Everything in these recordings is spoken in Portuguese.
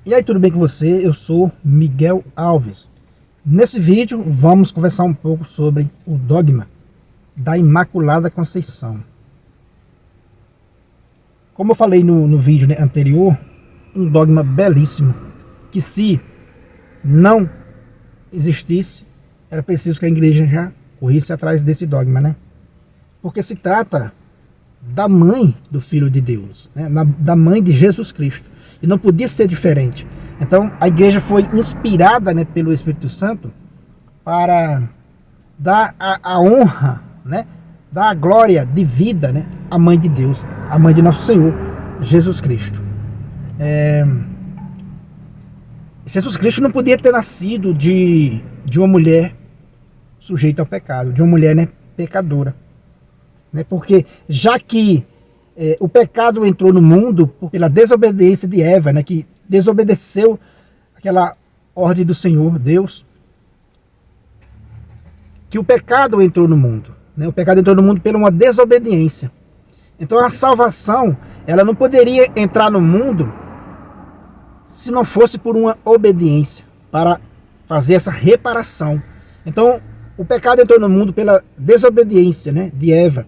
E aí, tudo bem com você? Eu sou Miguel Alves. Nesse vídeo vamos conversar um pouco sobre o dogma da Imaculada Conceição. Como eu falei no vídeo anterior, um dogma belíssimo, que se não existisse, era preciso que a igreja já corresse atrás desse dogma, né? Porque se trata da mãe do Filho de Deus, né? Da mãe de Jesus Cristo. E não podia ser diferente. Então a igreja foi inspirada, né, pelo Espírito Santo para dar a honra, né, dar a glória de vida, né, à mãe de Deus, a mãe de nosso Senhor Jesus Cristo. Jesus Cristo não podia ter nascido de uma mulher sujeita ao pecado, de uma mulher, né, pecadora, né, porque já que o pecado entrou no mundo pela desobediência de Eva, né, que desobedeceu aquela ordem do Senhor Deus, que o pecado entrou no mundo, né? O pecado entrou no mundo por uma desobediência. Então a salvação, ela não poderia entrar no mundo se não fosse por uma obediência, para fazer essa reparação. Então o pecado entrou no mundo pela desobediência, né, de Eva.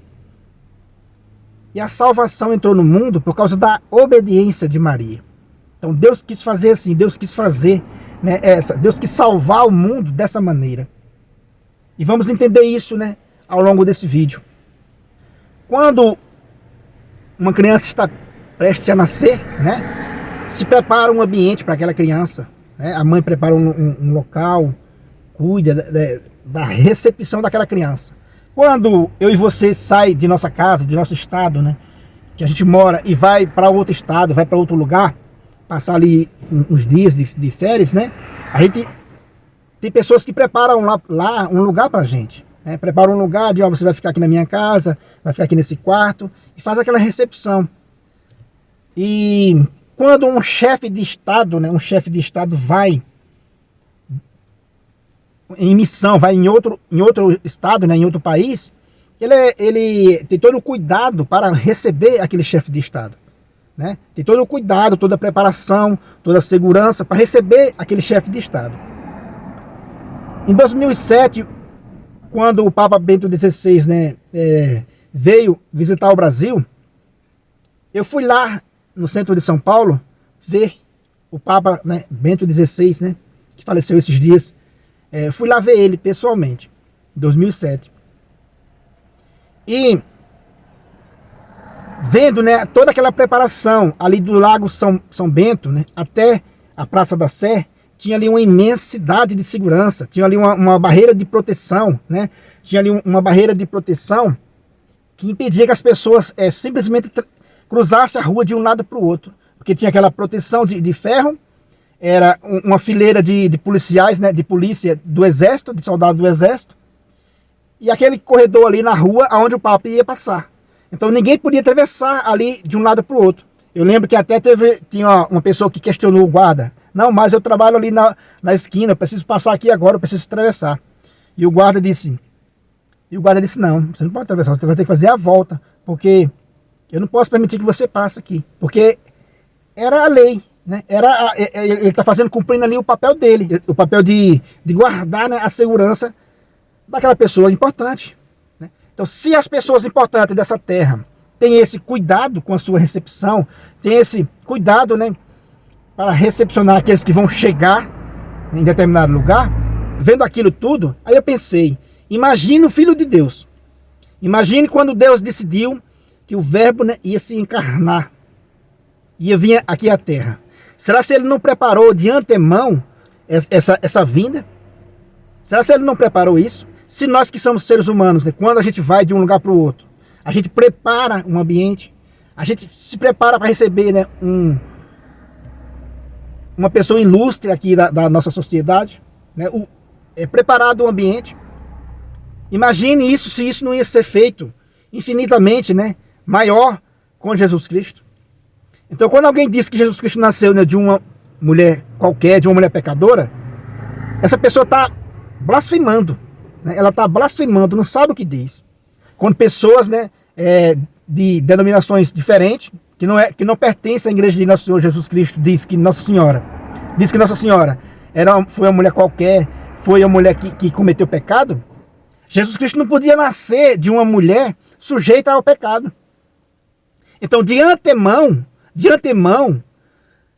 E a salvação entrou no mundo por causa da obediência de Maria. Então Deus quis fazer assim, Deus quis fazer, né, Deus quis salvar o mundo dessa maneira. E vamos entender isso, né, ao longo desse vídeo. Quando uma criança está prestes a nascer, né, se prepara um ambiente para aquela criança, né, a mãe prepara um local, cuida da recepção daquela criança. Quando eu e você sai de nossa casa, de nosso estado, né, que a gente mora, e vai para outro estado, vai para outro lugar, passar ali uns dias de férias, né, a gente tem pessoas que preparam lá um lugar para a gente, né, preparam um lugar de, ó, você vai ficar aqui na minha casa, vai ficar aqui nesse quarto, e faz aquela recepção. E quando um chefe de estado, né, vai em missão, vai em outro estado, né, em outro país, ele tem todo o cuidado para receber aquele chefe de estado, né? Tem todo o cuidado, toda a preparação, toda a segurança para receber aquele chefe de estado. Em 2007, quando o Papa Bento XVI, né, veio visitar o Brasil, eu fui lá no centro de São Paulo ver o Papa, né, Bento XVI, né, que faleceu esses dias. Fui lá ver ele pessoalmente, em 2007. E vendo, né, toda aquela preparação ali do Lago São Bento, né, até a Praça da Sé, tinha ali uma imensidade de segurança, tinha ali uma barreira de proteção, né, tinha ali uma barreira de proteção que impedia que as pessoas simplesmente cruzassem a rua de um lado para o outro, porque tinha aquela proteção de ferro. Era uma fileira de policiais, né, de polícia do exército, de soldados do exército, e aquele corredor ali na rua onde o Papa ia passar. Então ninguém podia atravessar ali de um lado para o outro. Eu lembro que até tinha uma pessoa que questionou o guarda: não, mas eu trabalho ali na esquina, eu preciso passar aqui agora, eu preciso atravessar. E o guarda disse, não, você não pode atravessar, você vai ter que fazer a volta, porque eu não posso permitir que você passe aqui, porque era a lei. Né? Ele está cumprindo ali o papel dele, o papel de guardar, né, a segurança daquela pessoa importante, né? Então, se as pessoas importantes dessa terra têm esse cuidado com a sua recepção, têm esse cuidado, né, para recepcionar aqueles que vão chegar em determinado lugar, vendo aquilo tudo, aí eu pensei, imagine o Filho de Deus, imagine quando Deus decidiu que o Verbo, né, ia se encarnar, ia vir aqui à terra. Será se ele não preparou de antemão essa vinda? Será se ele não preparou isso? Se nós que somos seres humanos, né, quando a gente vai de um lugar para o outro, a gente prepara um ambiente, a gente se prepara para receber, né, uma pessoa ilustre aqui da nossa sociedade, né, preparado o ambiente. Imagine isso, se isso não ia ser feito infinitamente, né, maior com Jesus Cristo. Então, quando alguém diz que Jesus Cristo nasceu, né, de uma mulher qualquer, de uma mulher pecadora, essa pessoa está blasfemando, né? Ela está blasfemando, não sabe o que diz. Quando pessoas, né, de denominações diferentes, que não pertencem à igreja de Nosso Senhor Jesus Cristo, diz que Nossa Senhora Diz que Nossa Senhora foi uma mulher qualquer, foi uma mulher que cometeu pecado. Jesus Cristo não podia nascer de uma mulher sujeita ao pecado. Então, de antemão,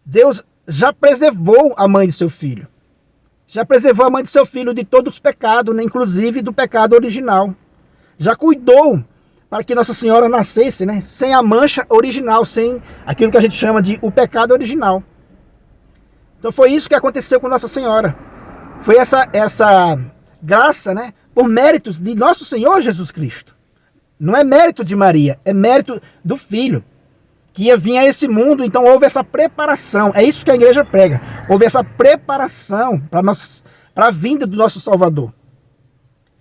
Deus já preservou a mãe de seu filho. Já preservou a mãe de seu filho de todos os pecados, né? Inclusive do pecado original. Já cuidou para que Nossa Senhora nascesse, né? Sem a mancha original, sem aquilo que a gente chama de o pecado original. Então foi isso que aconteceu com Nossa Senhora. Foi essa graça, né? Por méritos de nosso Senhor Jesus Cristo. Não é mérito de Maria, é mérito do Filho, que ia vir a esse mundo. Então houve essa preparação. É isso que a igreja prega. Houve essa preparação para a vinda do nosso Salvador.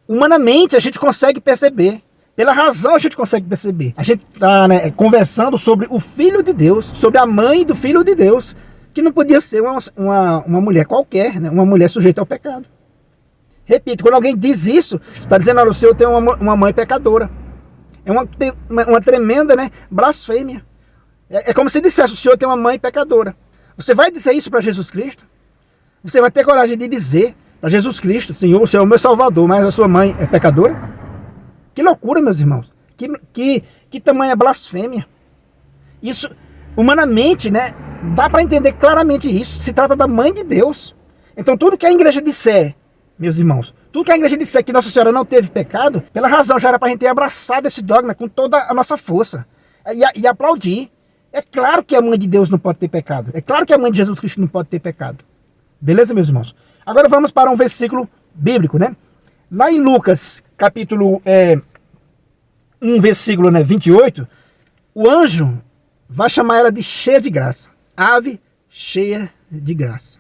Humanamente a gente consegue perceber. Pela razão a gente consegue perceber. A gente está, né, conversando sobre o Filho de Deus, sobre a mãe do Filho de Deus, que não podia ser uma mulher qualquer, né, uma mulher sujeita ao pecado. Repito, quando alguém diz isso, está dizendo, olha, o Senhor tem uma mãe pecadora. É uma tremenda, né, blasfêmia. É como se dissesse, o Senhor tem uma mãe pecadora. Você vai dizer isso para Jesus Cristo? Você vai ter coragem de dizer para Jesus Cristo, Senhor, o Senhor é o meu Salvador, mas a sua mãe é pecadora? Que loucura, meus irmãos. Que tamanha blasfêmia. Isso, humanamente, né, dá para entender claramente isso. Se trata da mãe de Deus. Então tudo que a igreja disser, meus irmãos, tudo que a igreja disser que Nossa Senhora não teve pecado, pela razão já era para a gente ter abraçado esse dogma com toda a nossa força. E aplaudir. É claro que a mãe de Deus não pode ter pecado. É claro que a mãe de Jesus Cristo não pode ter pecado. Beleza, meus irmãos? Agora vamos para um versículo bíblico, né? Lá em Lucas, capítulo 1, versículo 28, o anjo vai chamar ela de cheia de graça. Ave cheia de graça.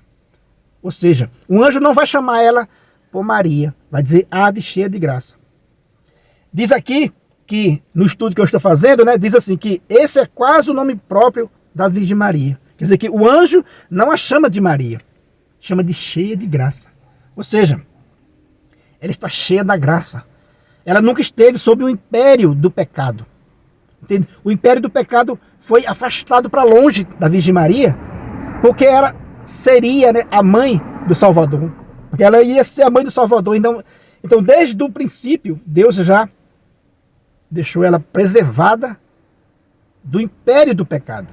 Ou seja, o anjo não vai chamar ela por Maria. Vai dizer ave cheia de graça. Diz aqui que, no estudo que eu estou fazendo, né, diz assim que esse é quase o nome próprio da Virgem Maria. Quer dizer que o anjo não a chama de Maria, chama de cheia de graça. Ou seja, ela está cheia da graça. Ela nunca esteve sob o império do pecado. Entende? O império do pecado foi afastado para longe da Virgem Maria, porque ela seria, né, a mãe do Salvador. Porque ela ia ser a mãe do Salvador. Então desde o princípio, Deus já deixou ela preservada do império do pecado.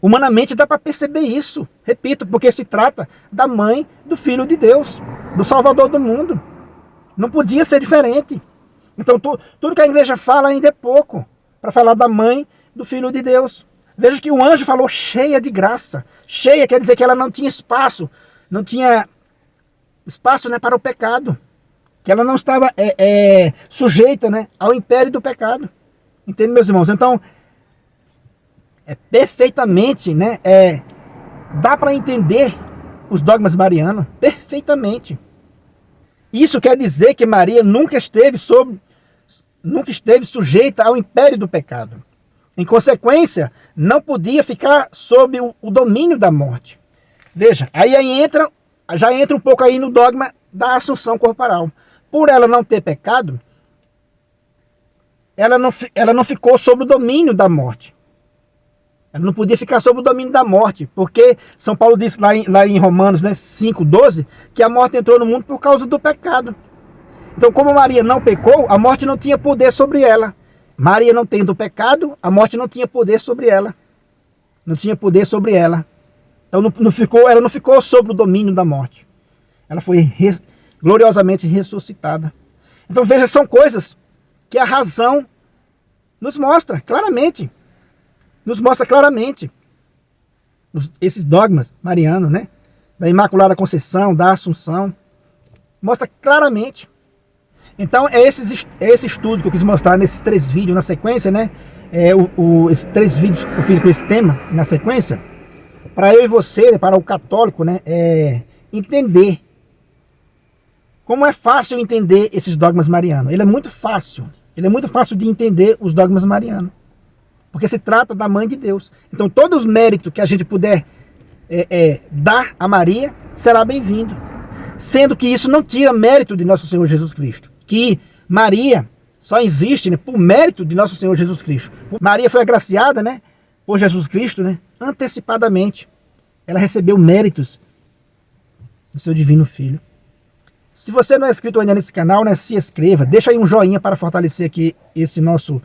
Humanamente dá para perceber isso. Repito, porque se trata da mãe do Filho de Deus, do Salvador do mundo. Não podia ser diferente. Então tudo que a igreja fala ainda é pouco para falar da mãe do Filho de Deus. Veja que o anjo falou cheia de graça. Cheia quer dizer que ela não tinha espaço. Não tinha espaço, né, para o pecado. Que ela não estava sujeita, né, ao império do pecado. Entende, meus irmãos? Então, perfeitamente, né, dá para entender os dogmas marianos perfeitamente. Isso quer dizer que Maria nunca esteve sujeita ao império do pecado. Em consequência, não podia ficar sob o domínio da morte. Veja, já entra um pouco aí no dogma da assunção corporal. Por ela não ter pecado, ela não ficou sob o domínio da morte. Ela não podia ficar sob o domínio da morte, porque São Paulo disse lá em Romanos, né, 5,12, que a morte entrou no mundo por causa do pecado. Então, como Maria não pecou, a morte não tinha poder sobre ela. Maria não tendo pecado, a morte não tinha poder sobre ela. Não tinha poder sobre ela. Então, ela não ficou sob o domínio da morte. Ela foi gloriosamente ressuscitada. Então, veja, são coisas que a razão nos mostra claramente. Nos mostra claramente esses dogmas marianos, né? Da Imaculada Conceição, da Assunção. Mostra claramente. Então, é esse estudo que eu quis mostrar nesses 3 vídeos na sequência, né? Esses 3 vídeos que eu fiz com esse tema na sequência, para eu e você, para o católico, né? Entender. Como é fácil entender esses dogmas marianos. Ele é muito fácil de entender os dogmas marianos. Porque se trata da mãe de Deus. Então todos os méritos que a gente puder dar a Maria, será bem-vindo. Sendo que isso não tira mérito de nosso Senhor Jesus Cristo. Que Maria só existe, né, por mérito de nosso Senhor Jesus Cristo. Maria foi agraciada, né, por Jesus Cristo, né, antecipadamente. Ela recebeu méritos do seu divino Filho. Se você não é inscrito ainda nesse canal, né, se inscreva, deixa aí um joinha para fortalecer aqui esse nosso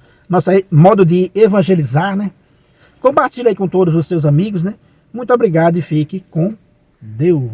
modo de evangelizar, né? Compartilhe aí com todos os seus amigos, né? Muito obrigado e fique com Deus.